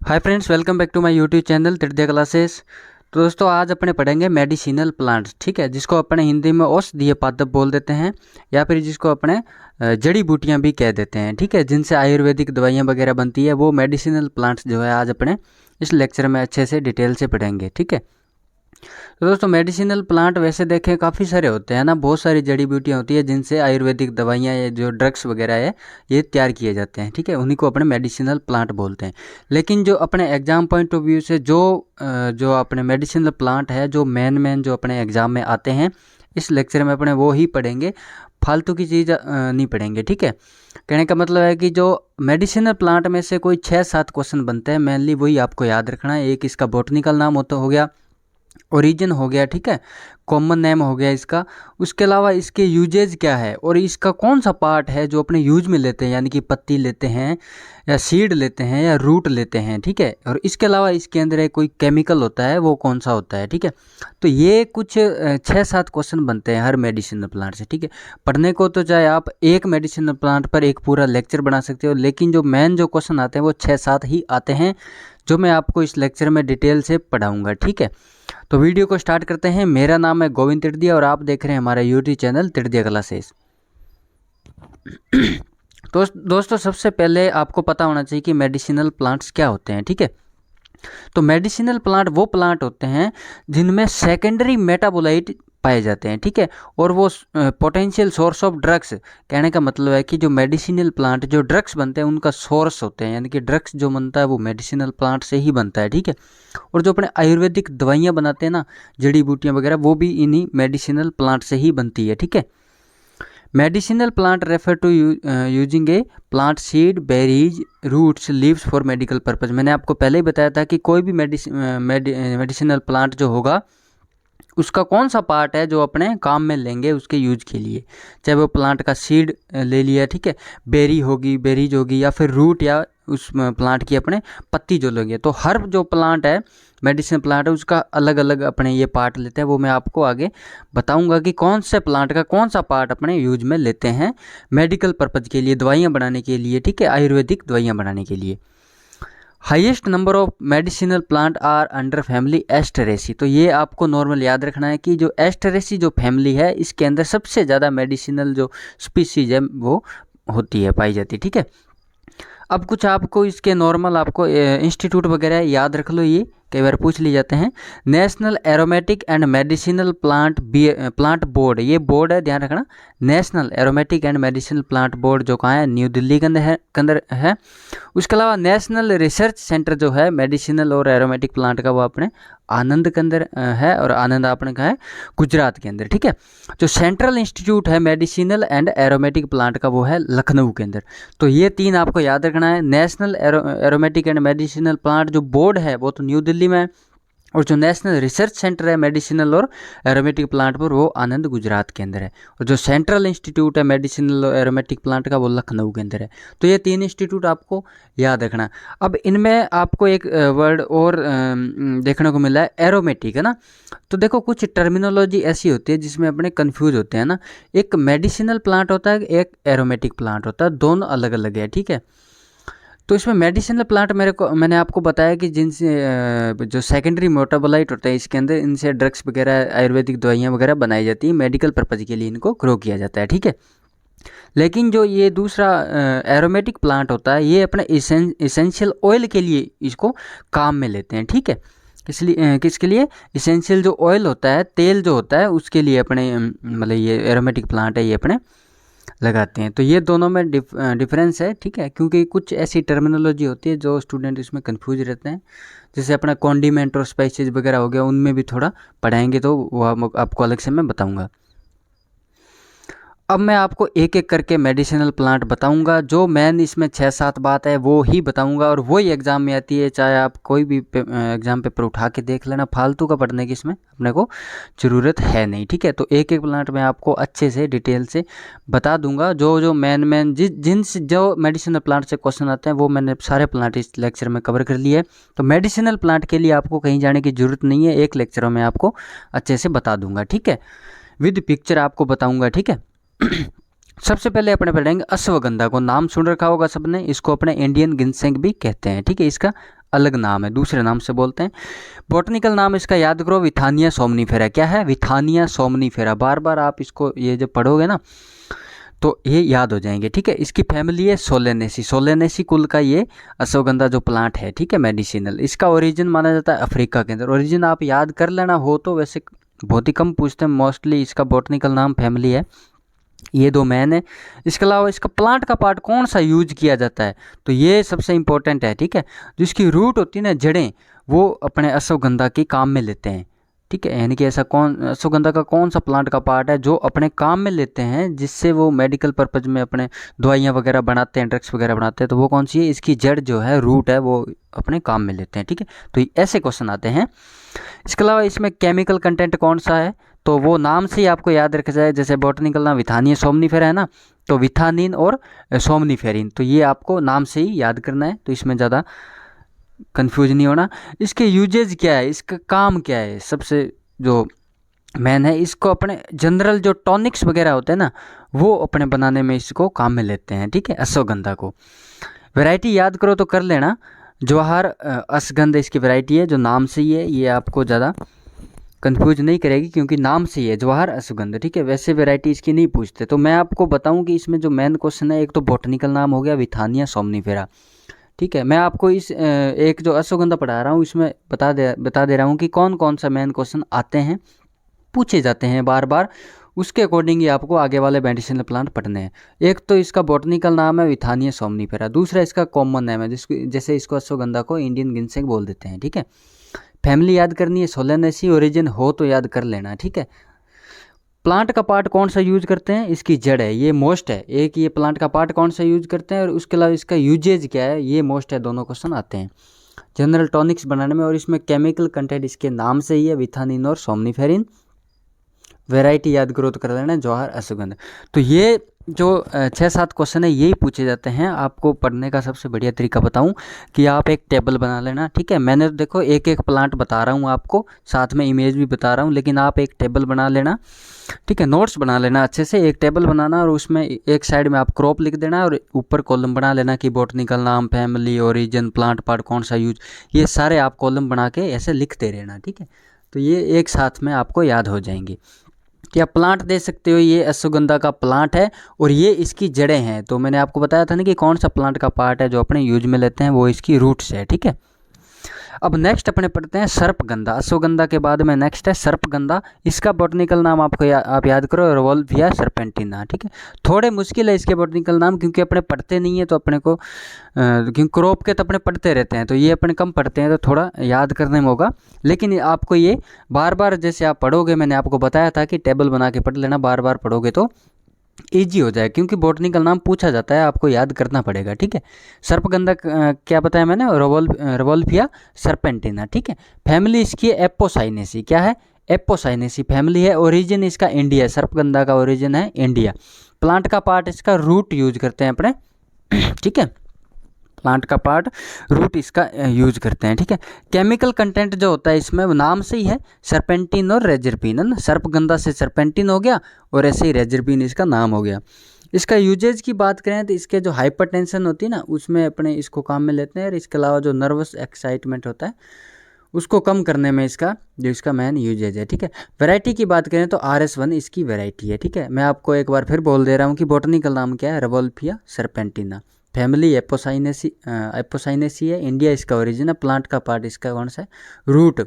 Hi friends, welcome back to my YouTube channel Tritiya classes. तो दोस्तों आज अपने पढ़ेंगे मेडिसिनल प्लांट्स, ठीक है, जिसको अपने हिंदी में औषधीय पादप बोल देते हैं या फिर जिसको अपने जड़ी बूटियां भी कह देते हैं, ठीक है, जिनसे आयुर्वेदिक दवाइयां वगैरह बनती है। वो मेडिसिनल प्लांट्स जो है आज अपने इस लेक्चर में अच्छे से डिटेल से पढ़ेंगे, ठीक है। तो दोस्तों मेडिसिनल प्लांट वैसे देखें काफ़ी सारे होते हैं ना, बहुत सारी जड़ी बूटियाँ होती है जिनसे आयुर्वेदिक दवाइयाँ या जो ड्रग्स वगैरह है ये तैयार किए जाते हैं, ठीक है, उन्हीं को अपने मेडिसिनल प्लांट बोलते हैं। लेकिन जो अपने एग्जाम पॉइंट ऑफ व्यू से जो अपने मेडिसिनल प्लांट है, जो मेन जो अपने एग्जाम में आते हैं, इस लेक्चर में अपने वो ही पढ़ेंगे, फालतू की चीज़ नहीं पढ़ेंगे, ठीक है। कहने का मतलब है कि जो मेडिसिनल प्लांट में से कोई 6-7 क्वेश्चन बनते हैं, मेनली वही आपको याद रखना है। एक इसका बॉटनिकल नाम हो गया, ओरिजिन हो गया, ठीक है, कॉमन नेम हो गया इसका। उसके अलावा इसके यूजेज क्या है और इसका कौन सा पार्ट है जो अपने यूज में लेते हैं, यानी कि पत्ती लेते हैं या सीड लेते हैं या रूट लेते हैं, ठीक है। और इसके अलावा इसके अंदर एक कोई केमिकल होता है, वो कौन सा होता है, ठीक है। तो ये कुछ 6-7 क्वेश्चन बनते हैं हर मेडिसिनल प्लांट से, ठीक है। पढ़ने को तो चाहे आप एक मेडिसिनल प्लांट पर एक पूरा लेक्चर बना सकते हो, लेकिन जो मेन जो क्वेश्चन आते हैं वो 6-7 ही आते हैं, जो मैं आपको इस लेक्चर में डिटेल से पढ़ाऊँगा, ठीक है। तो वीडियो को स्टार्ट करते हैं। मेरा नाम है गोविंद तिड़दिया और आप देख रहे हैं हमारा यूट्यूब चैनल तृतीय क्लासेस। तो दोस्तों सबसे पहले आपको पता होना चाहिए कि मेडिसिनल प्लांट्स क्या होते हैं, ठीक है। तो मेडिसिनल प्लांट वो प्लांट होते हैं जिनमें सेकेंडरी मेटाबोलाइट पाए जाते हैं, ठीक है, और वो पोटेंशियल सोर्स ऑफ ड्रग्स। कहने का मतलब है कि जो मेडिसिनल प्लांट जो ड्रग्स बनते हैं उनका सोर्स होते हैं, यानी कि ड्रग्स जो बनता है वो मेडिसिनल प्लांट से ही बनता है, ठीक है। और जो अपने आयुर्वेदिक दवाइयाँ बनाते हैं ना, जड़ी बूटियाँ वगैरह, वो भी इन्हीं मेडिसिनल प्लांट से ही बनती है, ठीक है। Medicinal plant refer to using a plant seed, berries, roots, leaves for medical purpose. मैंने आपको पहले ही बताया था कि कोई भी मेडिसिनल प्लांट जो होगा उसका कौन सा पार्ट है जो अपने काम में लेंगे उसके यूज के लिए, चाहे वो प्लांट का सीड ले लिया, ठीक है, बेरीज होगी या फिर रूट, या उस प्लांट की अपने पत्ती जो लेंगे। तो हर जो प्लांट है, मेडिसिन प्लांट है, उसका अलग अलग अपने ये पार्ट लेते हैं। वो मैं आपको आगे बताऊंगा कि कौन से प्लांट का कौन सा पार्ट अपने यूज में लेते हैं मेडिकल पर्पज़ के लिए, दवाइयाँ बनाने के लिए, ठीक है, आयुर्वेदिक दवाइयाँ बनाने के लिए। Highest number of medicinal plant are under family Asteraceae. तो ये आपको नॉर्मल याद रखना है कि जो एस्टेरेसी जो फैमिली है, इसके अंदर सबसे ज़्यादा मेडिसिनल जो स्पीसीज है वो होती है, पाई जाती है, ठीक है। अब कुछ आपको इसके नॉर्मल आपको इंस्टीट्यूट वगैरह याद रख लो, ये कई बार पूछ लिए जाते हैं। National aromatic and medicinal plant board, ये बोर्ड है, ध्यान रखना। National aromatic and medicinal plant board जो कहाँ है, न्यू दिल्ली के अंदर है। उसके अलावा नेशनल रिसर्च सेंटर जो है मेडिसिनल और एरोमेटिक प्लांट का, वो अपने आनंद के अंदर है, और आनंद अपने का है गुजरात के अंदर, ठीक है। जो सेंट्रल इंस्टीट्यूट है मेडिसिनल एंड एरोमेटिक प्लांट का, वो है लखनऊ के अंदर। तो ये तीन आपको याद रखना है। National aromatic and medicinal plant जो बोर्ड है वो तो न्यू दिल्ली में है, और जो नेशनल रिसर्च सेंटर है मेडिसिनल और एरोमेटिक प्लांट पर, वो आनंद गुजरात के अंदर है। और जो सेंट्रल इंस्टीट्यूट है मेडिसिनल और एरोमेटिक प्लांट का, वो लखनऊ के अंदर है। तो ये तीन इंस्टीट्यूट आपको याद रखना। अब इनमें आपको एक वर्ड और देखने को मिला है, एरोमेटिक, है ना। तो देखो कुछ टर्मिनोलॉजी ऐसी होती है जिसमें अपने कन्फ्यूज होते हैं ना। एक मेडिसिनल प्लांट होता है, एक एरोमेटिक प्लांट होता है, दोनों अलग अलग है, ठीक है। तो इसमें मेडिसिनल प्लांट मैंने आपको बताया कि जिनसे जो सेकेंडरी मेटाबोलाइट होता है इसके अंदर, इनसे ड्रग्स वगैरह, आयुर्वेदिक दवाइयाँ वगैरह बनाई जाती है, मेडिकल पर्पज़ के लिए इनको ग्रो किया जाता है, ठीक है। लेकिन जो ये दूसरा एरोमेटिक प्लांट होता है, ये अपने इसेंशियल ऑयल के लिए इसको काम में लेते हैं, ठीक है। इसलिए किसके लिए, इसेंशियल जो ऑयल होता है, तेल जो होता है, उसके लिए अपने मतलब ये एरोमेटिक प्लांट है, ये अपने लगाते हैं। तो ये दोनों में डिफरेंस है, ठीक है, क्योंकि कुछ ऐसी टर्मिनोलॉजी होती है जो स्टूडेंट इसमें कंफ्यूज रहते हैं। जैसे अपना कॉन्डिमेंट और स्पाइसेस वगैरह हो गया, उनमें भी थोड़ा पढ़ाएंगे, तो वो आपको अलग से मैं बताऊंगा। अब मैं आपको एक एक करके मेडिसिनल प्लांट बताऊंगा। जो मेन इसमें 6-7 बात है वो ही बताऊंगा, और वही एग्जाम में आती है, चाहे आप कोई भी एग्जाम पेपर उठा के देख लेना। फालतू का पढ़ने की इसमें अपने को ज़रूरत है नहीं, ठीक है। तो एक एक प्लांट मैं आपको अच्छे से डिटेल से बता दूंगा। जो मेन जो मेडिसिनल प्लांट से क्वेश्चन आते हैं वो मैंने सारे प्लांट इस लेक्चर में कवर कर लिए। तो मेडिसिनल प्लांट के लिए आपको कहीं जाने की ज़रूरत नहीं है, एक लेक्चर में आपको अच्छे से बता दूंगा, ठीक है, विद पिक्चर आपको बताऊँगा, ठीक है। सबसे पहले अपने पढ़ेंगे अश्वगंधा को। नाम सुन रखा होगा सबने, इसको अपने इंडियन गिनसेंग भी कहते हैं, ठीक है। इसका अलग नाम है, दूसरे नाम से बोलते हैं। बॉटनिकल नाम इसका याद करो, विथानिया सोमनीफेरा। क्या है? Withania somnifera. बार बार आप इसको ये जब पढ़ोगे ना तो ये याद हो जाएंगे, ठीक है। इसकी फैमिली है सोलेनेसी। सोलेनेसी कुल का ये अश्वगंधा जो प्लांट है, ठीक है, मेडिसिनल। इसका ओरिजिन माना जाता है अफ्रीका के अंदर। ओरिजिन आप याद कर लेना हो तो, वैसे बहुत ही कम पूछते हैं, मोस्टली इसका बॉटनिकल नाम फैमिली है। ये दो मैन है। इसके अलावा इसका प्लांट का पार्ट कौन सा यूज किया जाता है, तो ये सबसे इंपॉर्टेंट है, ठीक है। जिसकी रूट होती है ना, जड़ें, वो अपने अश्वगंधा के काम में लेते हैं, ठीक है। यानी कि ऐसा कौन अश्वगंधा का कौन सा प्लांट का पार्ट है जो अपने काम में लेते हैं, जिससे वो मेडिकल पर्पज में अपने दवाइयाँ वगैरह बनाते हैं, ड्रग्स वगैरह बनाते हैं, तो वो कौन सी है? इसकी जड़ जो है, रूट है, वो अपने काम में लेते हैं, ठीक है। तो ऐसे क्वेश्चन आते हैं। इसके अलावा इसमें केमिकल कंटेंट कौन सा है, तो वो नाम से ही आपको याद रखा जाए। जैसे बॉटनिकल नाम विथानिया सोमनीफेरा है ना, तो विथानिन और सोमनीफेरिन, तो ये आपको नाम से ही याद करना है, तो इसमें ज़्यादा कंफ्यूज नहीं होना। इसके यूजेज क्या है, इसका काम क्या है, सबसे जो मेन है, इसको अपने जनरल जो टॉनिक्स वगैरह होते हैं ना, वो अपने बनाने में इसको काम में लेते हैं, ठीक है, अश्वगंधा को। वैरायटी याद करो तो कर लेना, जवाहर अश्वगंधा इसकी वैरायटी है, जो नाम से ही है, ये आपको ज़्यादा कंफ्यूज नहीं करेगी क्योंकि नाम से ही है जवाहर अश्वगंधा, ठीक है। वैसे वैरायटी इसकी नहीं पूछते। तो मैं आपको बताऊं कि इसमें जो मेन क्वेश्चन है, एक तो बॉटनिकल नाम हो गया विथानिया सोमनीफेरा, ठीक है। मैं आपको इस एक जो अश्वगंधा पढ़ा रहा हूँ इसमें बता दे रहा हूँ कि कौन कौन सा मेन क्वेश्चन आते हैं, पूछे जाते हैं बार बार, उसके अकॉर्डिंग ही आपको आगे वाले मेडिसिनल प्लांट पढ़ने हैं। एक तो इसका बॉटनिकल नाम है विथानिया सोमनीफेरा, दूसरा इसका कॉमन नेम है, जिसको जैसे इसको अश्वगंधा को इंडियन गिनसेंग बोल देते हैं, ठीक है। फैमिली याद करनी है सोलेनेसी, ओरिजिन हो तो याद कर लेना, ठीक है। प्लांट का पार्ट कौन सा यूज करते हैं, इसकी जड़ है, ये मोस्ट है। एक ये प्लांट का पार्ट कौन सा यूज करते हैं और उसके अलावा इसका यूजेज क्या है, ये मोस्ट है। दोनों क्वेश्चन आते हैं जनरल टॉनिक्स बनाने में। और इसमें केमिकल कंटेंट इसके नाम से ही है, विथानिन और सोमनीफेरिन। वैरायटी याद करो तो कर लेना जवाहर अश्वगंधा। तो ये जो 6-7 क्वेश्चन है यही पूछे जाते हैं। आपको पढ़ने का सबसे बढ़िया तरीका बताऊं कि आप एक टेबल बना लेना, ठीक है। मैंने तो देखो एक एक प्लांट बता रहा हूं आपको, साथ में इमेज भी बता रहा हूं, लेकिन आप एक टेबल बना लेना, ठीक है। नोट्स बना लेना अच्छे से, एक टेबल बनाना और उसमें एक साइड में आप क्रॉप लिख देना और ऊपर कॉलम बना लेना कि बॉटनिकल नाम, फैमिली, ओरिजिन, प्लांट पार्ट कौन सा यूज, ये सारे आप कॉलम बना के ऐसे लिखते रहना, ठीक है। तो ये एक साथ में आपको याद हो जाएंगे। क्या प्लांट दे सकते हो, ये अश्वगंधा का प्लांट है और ये इसकी जड़ें हैं। तो मैंने आपको बताया था ना कि कौन सा प्लांट का पार्ट है जो अपने यूज में लेते हैं, वो इसकी रूट्स है, ठीक है। अब नेक्स्ट अपने पढ़ते हैं सर्पगंधा। अश्वगंधा के बाद में नेक्स्ट है सर्पगंधा। इसका बॉटनिकल नाम आपको आप याद करो, रिवोल्विया सर्पेंटिना, ठीक है। थोड़े मुश्किल है इसके बॉटनिकल नाम क्योंकि अपने पढ़ते नहीं है, तो अपने को क्योंकि क्रॉप के तो अपने पढ़ते रहते हैं, तो ये अपने कम पढ़ते हैं, तो थोड़ा याद करने में होगा। लेकिन आपको ये बार बार जैसे आप पढ़ोगे, मैंने आपको बताया था कि टेबल बना के पढ़ लेना, बार बार पढ़ोगे तो ईजी हो जाए, क्योंकि बॉटनिकल नाम पूछा जाता है, आपको याद करना पड़ेगा, ठीक है। सर्पगंधा क्या बताया मैंने, रिवोल्विया सर्पेंटिना, ठीक है। फैमिली इसकी एपोसाइनेसी, क्या है, एपोसाइनेसी फैमिली है। ओरिजिन इसका इंडिया, सर्पगंधा का ओरिजिन है इंडिया। प्लांट का पार्ट इसका रूट यूज करते हैं अपने, ठीक है। प्लांट का पार्ट रूट इसका यूज करते हैं, ठीक है। केमिकल कंटेंट जो होता है इसमें वो नाम से ही है, सर्पेंटिन और रेजरपिन, है ना। सर्पगंधा से सर्पेंटिन हो गया और ऐसे ही रेजरपिन इसका नाम हो गया। इसका यूजेज की बात करें तो इसके जो हाइपरटेंशन होती है ना, उसमें अपने इसको काम में लेते हैं। और इसके अलावा जो नर्वस एक्साइटमेंट होता है उसको कम करने में इसका जो इसका मेन यूजेज है, ठीक है। वैरायटी की बात करें तो RS1 इसकी वैरायटी है, ठीक है। मैं आपको एक बार फिर बोल दे रहा हूँ कि बॉटनिकल नाम क्या है, रिवोल्विया सर्पेंटिना। फैमिली एपोसाइनेसी है, इंडिया इसका ओरिजिन है। प्लांट का पार्ट इसका कौन सा है, रूट।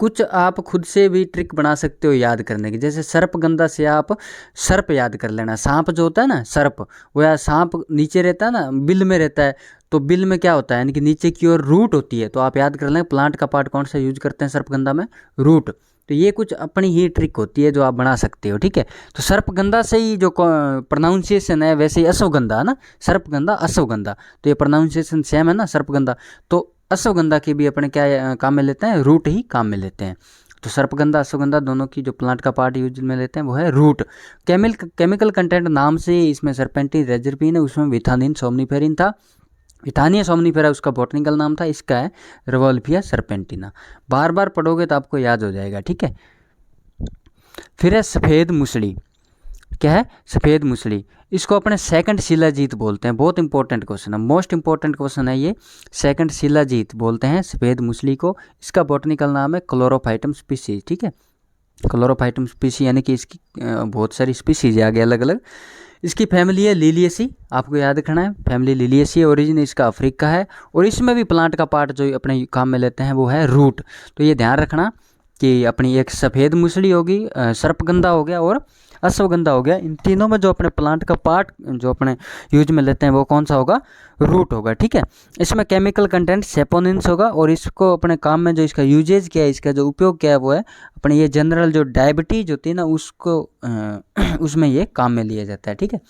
कुछ आप खुद से भी ट्रिक बना सकते हो याद करने की, जैसे सर्पगंधा से आप सर्प याद कर लेना। सांप जो होता है ना, सर्प, वो यार सांप नीचे रहता है ना, बिल में रहता है, तो बिल में क्या होता है, यानी कि नीचे की ओर रूट होती है, तो आप याद कर लें प्लांट का पार्ट कौन सा यूज करते हैं सर्पगंधा में, रूट। तो ये कुछ अपनी ही ट्रिक होती है जो आप बना सकते हो, ठीक है। तो सर्पगंधा से ही जो प्रोनाउंसिएशन है वैसे ही अश्वगंधा है ना, सर्पगंधा अश्वगंधा, तो ये प्रोनाउंसिएशन सेम है ना, सर्पगंधा। तो अश्वगंधा की भी अपने क्या काम में लेते हैं, रूट ही काम में लेते हैं। तो सर्पगंधा अश्वगंधा दोनों की जो प्लांट का पार्ट यूज में लेते हैं वो है रूट। केमिकल कंटेंट नाम से इसमें सर्पेंटिन रेजरपिन है, उसमें विथानिन सोमनीफेरिन था। विथानिया सोमनीफेरा उसका बॉटनिकल नाम था, इसका है रिवोल्विया सर्पेंटिना। बार बार पढ़ोगे तो आपको याद हो जाएगा, ठीक है। फिर है सफ़ेद मुसड़ी। क्या है, सफ़ेद मूसली। इसको अपने सेकंड शिलाजीत बोलते हैं। बहुत इंपॉर्टेंट क्वेश्चन है, मोस्ट इंपॉर्टेंट क्वेश्चन है ये। सेकंड शिलाजीत बोलते हैं सफ़ेद मूसली को। इसका बॉटनिकल नाम है क्लोरोफाइटम स्पीसीज, ठीक है। क्लोरोफाइटम स्पीसी यानी कि इसकी बहुत सारी स्पीसीज है आगे अलग अलग। इसकी फैमिली है लिलियसी, आपको याद रखना है, फैमिली लिलियसी है। ओरिजिन इसका अफ्रीका है, और इसमें भी प्लांट का पार्ट जो अपने काम में लेते हैं वो है रूट। तो ये ध्यान रखना कि अपनी एक सफ़ेद मूसली होगी, सर्पगंधा हो गया और अश्वगंधा हो गया, इन तीनों में जो अपने प्लांट का पार्ट जो अपने यूज में लेते हैं वो कौन सा होगा, रूट होगा, ठीक है। इसमें केमिकल कंटेंट सेपोनिन्स होगा, और इसको अपने काम में जो इसका यूजेज क्या है, इसका जो उपयोग क्या है वो है अपने ये जनरल जो डायबिटीज होती है ना उसको उसमें ये काम में लिया जाता है, ठीक है।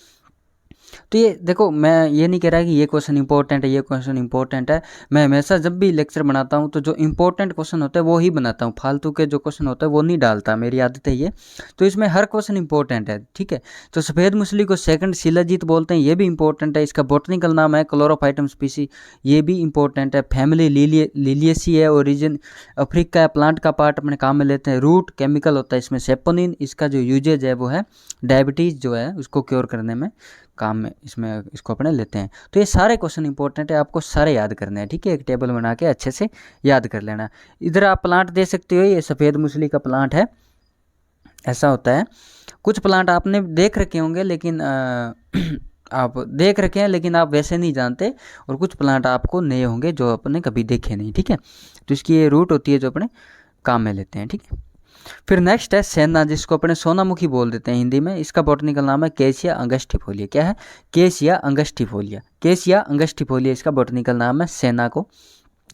तो ये देखो, मैं ये नहीं कह रहा कि ये क्वेश्चन इंपॉर्टेंट है, ये क्वेश्चन इंपॉर्टेंट है। मैं हमेशा जब भी लेक्चर बनाता हूँ तो जो इंपॉर्टेंट क्वेश्चन होता है वो ही बनाता हूँ, फालतू के जो क्वेश्चन होता है वो नहीं डालता, मेरी आदत है ये। तो इसमें हर क्वेश्चन इंपॉर्टेंट है, ठीक है। तो सफ़ेद मूसली को सेकंड शिलाजीत बोलते हैं, ये भी इंपॉर्टेंट है। इसका बॉटनिकल नाम है क्लोरोफाइटम स्पीसी, ये भी इंपॉर्टेंट है। फैमिली लिलियसी है, ओरिजिन अफ्रीका है, प्लांट का पार्ट अपने काम में लेते हैं। रूट केमिकल होता है इसमें सेपोनिन, इसका जो यूजेज है वो है डायबिटीज़ जो है उसको क्योर करने में काम में इसमें इसको अपने लेते हैं। तो ये सारे क्वेश्चन इंपॉर्टेंट है, आपको सारे याद करने हैं, ठीक है। एक टेबल बना के अच्छे से याद कर लेना। इधर आप प्लांट दे सकते हो, ये सफ़ेद मूसली का प्लांट है, ऐसा होता है। कुछ प्लांट आपने देख रखे होंगे लेकिन आप देख रखे हैं लेकिन आप वैसे नहीं जानते, और कुछ प्लांट आपको नए होंगे जो आपने कभी देखे नहीं, ठीक है। तो इसकी ये रूट होती है जो अपने काम में लेते हैं, ठीक है। फिर नेक्स्ट है सेना, जिसको अपने सोनामुखी बोल देते हैं हिंदी में। इसका बॉटनिकल नाम है केसिया अंगस्टिफोलिया। क्या है, केसिया अंगस्टिफोलिया, केसिया अंगस्टिफोलिया इसका बॉटनिकल नाम है। सेना को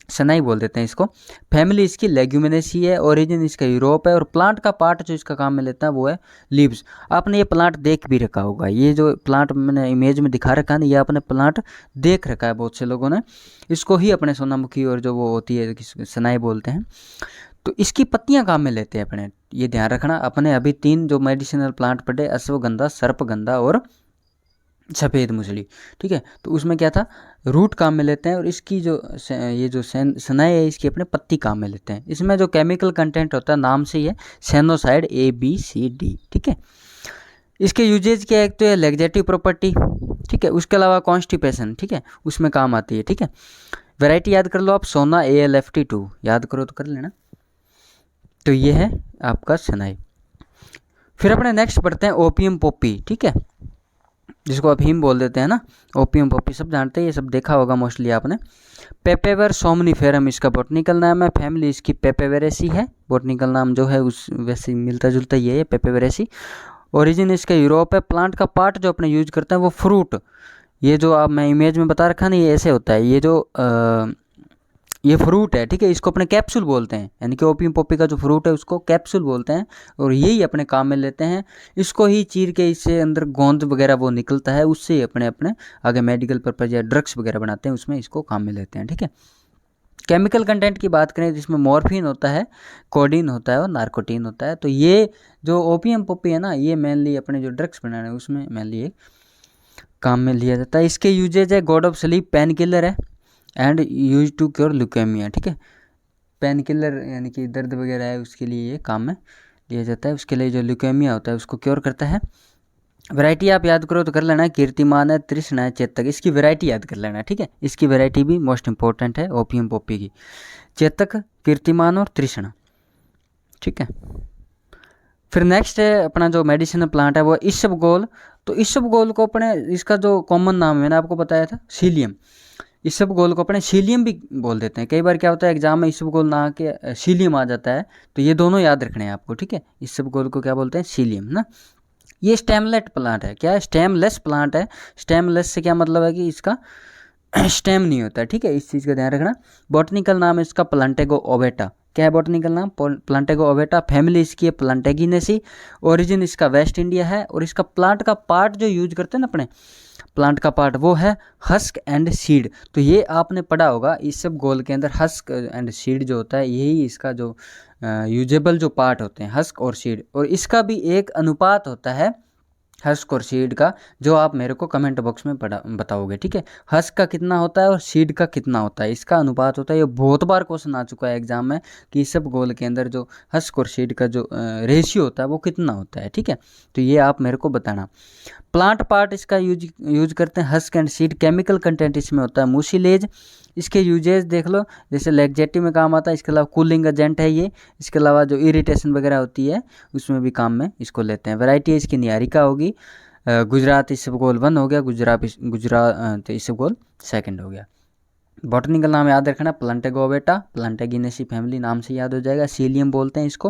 सनाई बोल देते हैं इसको। फैमिली इसकी लेग्यूमिनेसी है, ओरिजिन इसका यूरोप है, और प्लांट का पार्ट जो इसका काम में लेता है वो है लीव्स। आपने ये प्लांट देख भी रखा होगा, ये जो प्लांट मैंने इमेज में दिखा रखा है ना, ये आपने प्लांट देख रखा है बहुत से लोगों ने। इसको ही अपने सोनामुखी और जो वो होती है सनाई बोलते हैं। तो इसकी पत्तियां काम में लेते हैं अपने, ये ध्यान रखना। अपने अभी 3 जो मेडिसिनल प्लांट पढ़े, अश्वगंधा, सर्पगंधा और सफ़ेद मूसली, ठीक है। तो उसमें क्या था, रूट काम में लेते हैं, और इसकी जो ये जो सनाई है इसकी अपने पत्ती काम में लेते हैं। इसमें जो केमिकल कंटेंट होता है नाम से ही है सेनोसाइड ABCD, ठीक है। इसके यूजेज क्या है, एक तो है लैक्सेटिव प्रॉपर्टी, ठीक है। उसके अलावा कॉन्स्टिपेशन, ठीक है, उसमें काम आती है, ठीक है। वैरायटी याद कर लो आप, सोना ALFT2 याद करो तो कर लेना। तो ये है आपका सनाई। फिर अपने नेक्स्ट पढ़ते हैं ओपियम पॉपी, ठीक है, जिसको अफीम बोल देते हैं ना। ओपियम पॉपी सब जानते हैं, ये सब देखा होगा मोस्टली आपने। पेपेवर सोमनीफेरम इसका बॉटनिकल नाम है। फैमिली इसकी पेपेवेरेसी है, बॉटनिकल नाम जो है उस वैसे मिलता जुलता ही है पेपेवेरेसी। ओरिजिन इसका यूरोप है। प्लांट का पार्ट जो अपने यूज करते हैं वो फ्रूट, ये जो आप मैं इमेज में बता रखा ना, ये ऐसे होता है, ये जो ये फ्रूट है, ठीक है। इसको अपने कैप्सूल बोलते हैं, यानी कि ओपियम पॉपी का जो फ्रूट है उसको कैप्सूल बोलते हैं, और यही अपने काम में लेते हैं। इसको ही चीर के इससे अंदर गोंद वगैरह वो निकलता है, उससे ही अपने अपने आगे मेडिकल पर्पज या ड्रग्स वगैरह बनाते हैं, उसमें इसको काम में लेते हैं, ठीक है। केमिकल कंटेंट की बात करें जिसमें मॉर्फिन होता है, कोडीन होता है और नार्कोटीन होता है। तो ये जो ओपियम पॉपी है ना, ये मेनली अपने जो ड्रग्स बनाने उसमें मेनली एक काम में लिया जाता है। इसके यूजेज है, god of sleep pain killer है, and use to cure leukemia, ठीक है। पेन किलर यानी कि दर्द वगैरह है उसके लिए ये काम में लिया जाता है। उसके लिए जो ल्यूकेमिया होता है उसको क्योर करता है। वैरायटी आप याद करो तो कर लेना, कीर्तिमान है, तृष्णा है, चेतक, इसकी वैरायटी याद कर लेना, ठीक है। इसकी वैरायटी भी मोस्ट इंपॉर्टेंट है ओपियम पॉपी की, चेतक, कीर्तिमान और तृष्णा, ठीक है। फिर नेक्स्ट है अपना जो मेडिसिनल प्लांट है वो इसबगोल। तो इसबगोल को अपने इसका जो कॉमन नाम मैंने आपको बताया था सीलियम, इसबगोल को अपने सीलियम भी बोल देते हैं। कई बार क्या होता है एग्जाम में इसबगोल ना आके सीलियम आ जाता है, तो ये दोनों याद रखने हैं आपको, ठीक है। इसबगोल को क्या बोलते हैं, सीलियम ना। ये स्टेमलेट प्लांट है, क्या है, स्टेमलेस प्लांट है। स्टेमलेस से क्या मतलब है कि इसका स्टेम नहीं होता है, ठीक है, इस चीज़ का ध्यान रखना। बॉटनिकल नाम है इसका प्लांटेगो ओवेटा। क्या है बॉटनिकल नाम, प्लांटेगो ओवेटा। फैमिली इसकी है प्लांटेगिनेसी। ओरिजिन इसका वेस्ट इंडिया है, और इसका प्लांट का पार्ट जो यूज करते हैं ना अपने प्लांट का पार्ट वो है हस्क एंड सीड। तो ये आपने पढ़ा होगा, इस सब गोल के अंदर हस्क एंड सीड जो होता है यही इसका जो यूजेबल जो पार्ट होते हैं, हस्क और सीड। और इसका भी एक अनुपात होता है हस्क और सीड का, जो आप मेरे को कमेंट बॉक्स में बताओगे, ठीक है। हस्क का कितना होता है और सीड का कितना होता है, इसका अनुपात होता है। ये बहुत बार क्वेश्चन आ चुका है एग्जाम में कि सब गोल के अंदर जो हस्क और सीड का जो रेशियो होता है वो कितना होता है, ठीक है। तो ये आप मेरे को बताना। प्लांट पार्ट इसका यूज करते हैं husk and seed. Chemical content इसमें होता है मुसिलेज। इसके यूजेज देख लो, जैसे लैक्जेटिव में काम आता है, इसके अलावा कूलिंग एजेंट है ये, इसके अलावा जो इरिटेशन वगैरह होती है उसमें भी काम में इसको लेते हैं। वैरायटी इसकी निहारिका होगी। गुजरात इसबगोल 1 हो गया, गुजरात इसबगोल 2 हो गया। बॉटनिकल नाम याद रखना, प्लांटेगोबेटा, प्लांटेगिनेसी फैमिली नाम से याद हो जाएगा। सीलियम बोलते हैं इसको।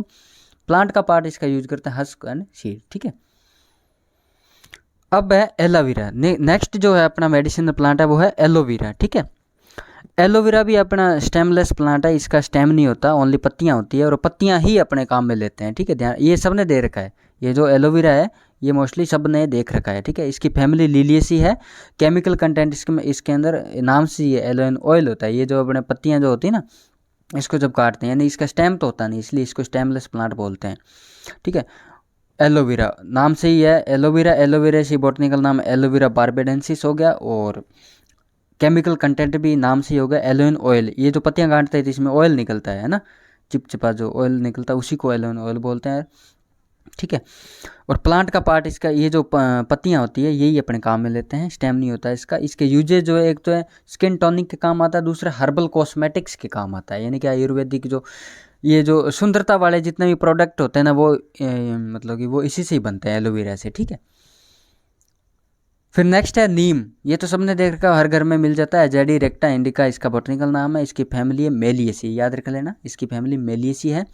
प्लांट का पार्ट इसका यूज करते हैं हस्क एंड सीड, ठीक है। अब है एलोवेरा। नेक्स्ट जो है अपना मेडिसिनल प्लांट है वो है एलोवेरा, ठीक है। एलोवेरा भी अपना स्टेमलेस प्लांट है, इसका स्टेम नहीं होता, ओनली पत्तियां होती है और पत्तियां ही अपने काम में लेते हैं, ठीक है। ध्यान, ये सब ने दे रखा है, ये जो एलोवेरा है ये मोस्टली सब ने देख रखा है, ठीक है। इसकी फैमिली लिलियसी है। केमिकल कंटेंट इसके अंदर नाम से ये एलोवेन ऑयल होता है। ये जो अपने पत्तियां जो होती है ना, इसको जब काटते हैं, यानी इसका स्टेम तो होता नहीं, इसलिए इसको स्टेमलेस प्लांट बोलते हैं, ठीक है। एलोवेरा नाम से ही है एलोवेरा। एलोवेरा से बॉटनिकल नाम एलोवेरा बार्बेडेंसिस हो गया और केमिकल कंटेंट भी नाम से ही हो गया एलोवेन ऑयल। ये जो पत्तियां काटते हैं तो इसमें ऑयल निकलता है ना, चिपचिपा जो ऑयल निकलता है उसी को एलोवेन ऑयल बोलते हैं, ठीक है। और प्लांट का पार्ट इसका, ये जो पत्तियां होती है यही अपने काम में लेते हैं, स्टेम नहीं होता है इसका। इसके यूजेज जो है, एक तो है स्किन टॉनिक के काम आता है, दूसरा हर्बल कॉस्मेटिक्स के काम आता है, यानी कि आयुर्वेदिक जो ये जो सुंदरता वाले जितने भी प्रोडक्ट होते हैं ना वो मतलब कि वो इसी से ही बनते हैं, एलोवेरा से, ठीक है। फिर नेक्स्ट है नीम। ये तो सबने देख रखा, हर घर में मिल जाता है। एजेडी रेक्टा इंडिका इसका बॉटनिकल नाम है। इसकी फैमिली है मेलिएसी, याद रख लेना, इसकी फैमिली मेलिएसी है।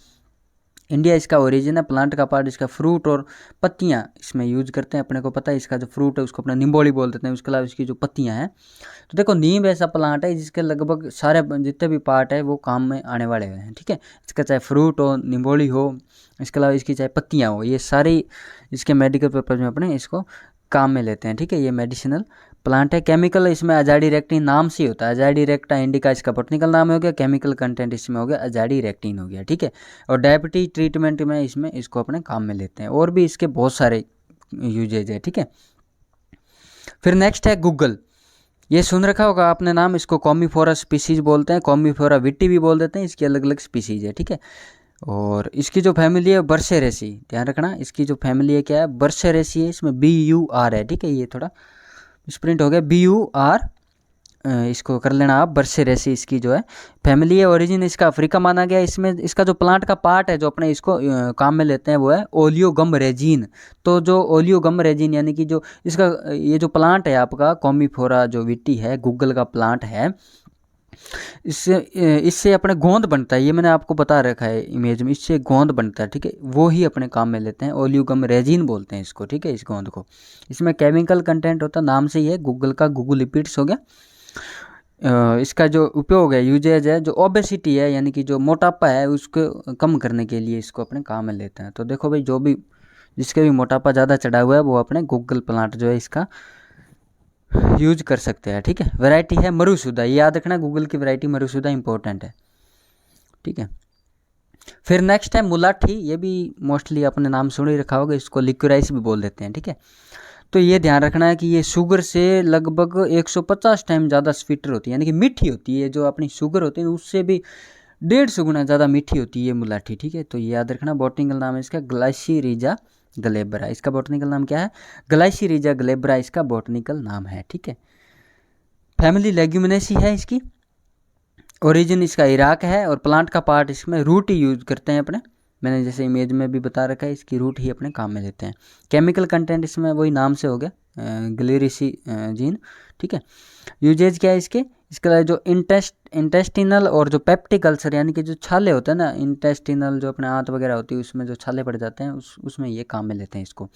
इंडिया इसका ओरिजिन है। प्लांट का पार्ट इसका फ्रूट और पत्तियां इसमें यूज करते हैं। अपने को पता है इसका जो फ्रूट है उसको अपना निम्बोली बोल देते हैं, उसके अलावा इसकी जो पत्तियां हैं। तो देखो नीम ऐसा प्लांट है जिसके लगभग सारे जितने भी पार्ट है वो काम में आने वाले हैं, ठीक है। इसका चाहे फ्रूट हो, निम्बोली हो, इसके अलावा इसकी चाहे पत्तियाँ हो, ये सारी इसके मेडिकल पर्पज में अपने इसको काम में लेते हैं, ठीक है। ये मेडिसिनल प्लांट है। केमिकल इसमें अजाडी रेक्टिन नाम से होता है। अजाडी रेक्टा इंडिका इसका बॉटनिकल नाम हो गया। केमिकल कंटेंट इसमें हो गया अजाडी रेक्टिन हो गया, ठीक है। और डायबिटीज ट्रीटमेंट में इसमें इसको अपने काम में लेते हैं, और भी इसके बहुत सारे यूजेज है, ठीक है। फिर नेक्स्ट है गूगल। ये सुन रखा होगा आपने नाम, इसको कॉमीफोरा स्पीसीज बोलते हैं, कॉमीफोरा विट्टी भी बोल देते हैं, इसकी अलग अलग स्पीसीज है, ठीक है। और इसकी जो फैमिली है बर्सेरेसी, ध्यान रखना, इसकी जो फैमिली है क्या है, बर्सेरेसी है। इसमें BUR है, ठीक है। ये थोड़ा स्प्रिंट हो गया, BUR, इसको कर लेना आप। बर्सेरेसी इसकी जो है फैमिली है। ओरिजिन इसका अफ्रीका माना गया। इसमें इसका जो प्लांट का पार्ट है जो अपने इसको काम में लेते हैं वो है ओलियोगम रेजिन। तो जो ओलियोगम रेजिन यानी कि जो इसका ये जो प्लांट है आपका कॉमीफोरा जो विट्टी है, गूगल का प्लांट है, इससे अपने गोंद बनता है। ये मैंने आपको बता रखा है इमेज में, इससे गोंद बनता है, ठीक है। वो ही अपने काम में लेते हैं, ओलियोगम रेजिन बोलते हैं इसको, ठीक है, इस गोंद को। इसमें केमिकल कंटेंट होता है, नाम से ही है गूगल का, गूगल लिपिड्स हो गया। इसका जो उपयोग है, यूजेज है, जो ओबेसिटी है यानी कि जो मोटापा है उसको कम करने के लिए इसको अपने काम में लेते हैं। तो देखो भाई, जो भी जिसके भी मोटापा ज़्यादा चढ़ा हुआ है वो अपने गूगल प्लांट जो है इसका यूज कर सकते हैं, ठीक है। वैरायटी है मरुसुदा, ये याद रखना, गूगल की वैरायटी मरुसुदा इंपॉर्टेंट है, ठीक है। फिर नेक्स्ट है मुलाठी। ये भी मोस्टली अपने नाम सुन ही रखा होगा, इसको लिक्विराइस भी बोल देते हैं, ठीक है। तो ये ध्यान रखना है कि ये शुगर से लगभग 150 टाइम ज़्यादा स्वीटर होती है, यानी कि मीठी होती है। जो अपनी शुगर होती है उससे भी 150 गुना ज़्यादा मीठी होती है ये मुलाठी, ठीक है। तो ये याद रखना। बॉटनिकल नाम है इसका ग्लाइसिरिजा ग्लेब्रा। इसका बॉटनिकल नाम क्या है, ग्लाइसिरिजा ग्लेब्रा इसका बॉटनिकल नाम है, ठीक है। फैमिली लेग्यूमिनेसी है इसकी। ओरिजिन इसका इराक है। और प्लांट का पार्ट इसमें रूट ही यूज करते हैं अपने, मैंने जैसे इमेज में भी बता रखा है, इसकी रूट ही अपने काम में लेते हैं। केमिकल कंटेंट इसमें वही नाम से हो गया, ग्लिरिसी जीन, ठीक है। यूजेज क्या है इसके अलावा जो इंटेस्टिनल और जो पेप्टिक अल्सर यानी कि जो छाले होते हैं ना, इंटेस्टिनल जो अपने आंत वगैरह होती है उसमें जो छाले पड़ जाते हैं उसमें ये काम में लेते हैं इसको।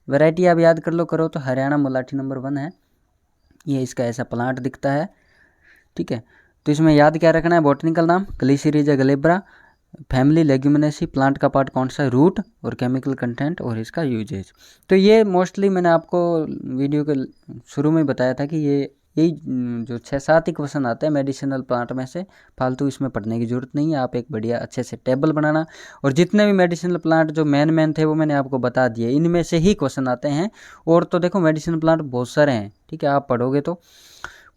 वैरायटी आप याद कर लो करो तो हरियाणा मुलाठी नंबर 1 है। ये इसका ऐसा प्लांट दिखता है, ठीक है। तो इसमें याद क्या रखना है, बॉटनिकल नाम ग्लिसिरिजा ग्लेब्रा, फैमिली लेग्यूमिनेसी, प्लांट का पार्ट कौन सा है, रूट, और केमिकल कंटेंट और इसका यूजेज। तो ये मोस्टली मैंने आपको वीडियो के शुरू में बताया था कि ये यही जो 6-7 ही क्वेश्चन आते हैं मेडिसिनल प्लांट में से, फालतू इसमें पढ़ने की ज़रूरत नहीं है। आप एक बढ़िया अच्छे से टेबल बनाना, और जितने भी मेडिसिनल प्लांट जो मेन थे वो मैंने आपको बता दिए, इनमें से ही क्वेश्चन आते हैं। और तो देखो मेडिसिनल प्लांट बहुत सारे हैं, ठीक है, आप पढ़ोगे तो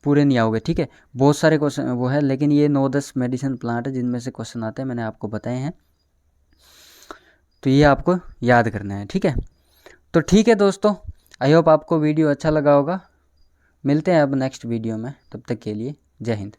पूरे नहीं आओगे, ठीक है, बहुत सारे क्वेश्चन वो है, लेकिन ये 9-10 मेडिसिन प्लांट है जिनमें से क्वेश्चन आते हैं, मैंने आपको बताए हैं। तो ये आपको याद करना है, ठीक है। तो ठीक है दोस्तों, आई होप आपको वीडियो अच्छा लगा होगा। मिलते हैं अब नेक्स्ट वीडियो में, तब तक के लिए जय हिंद।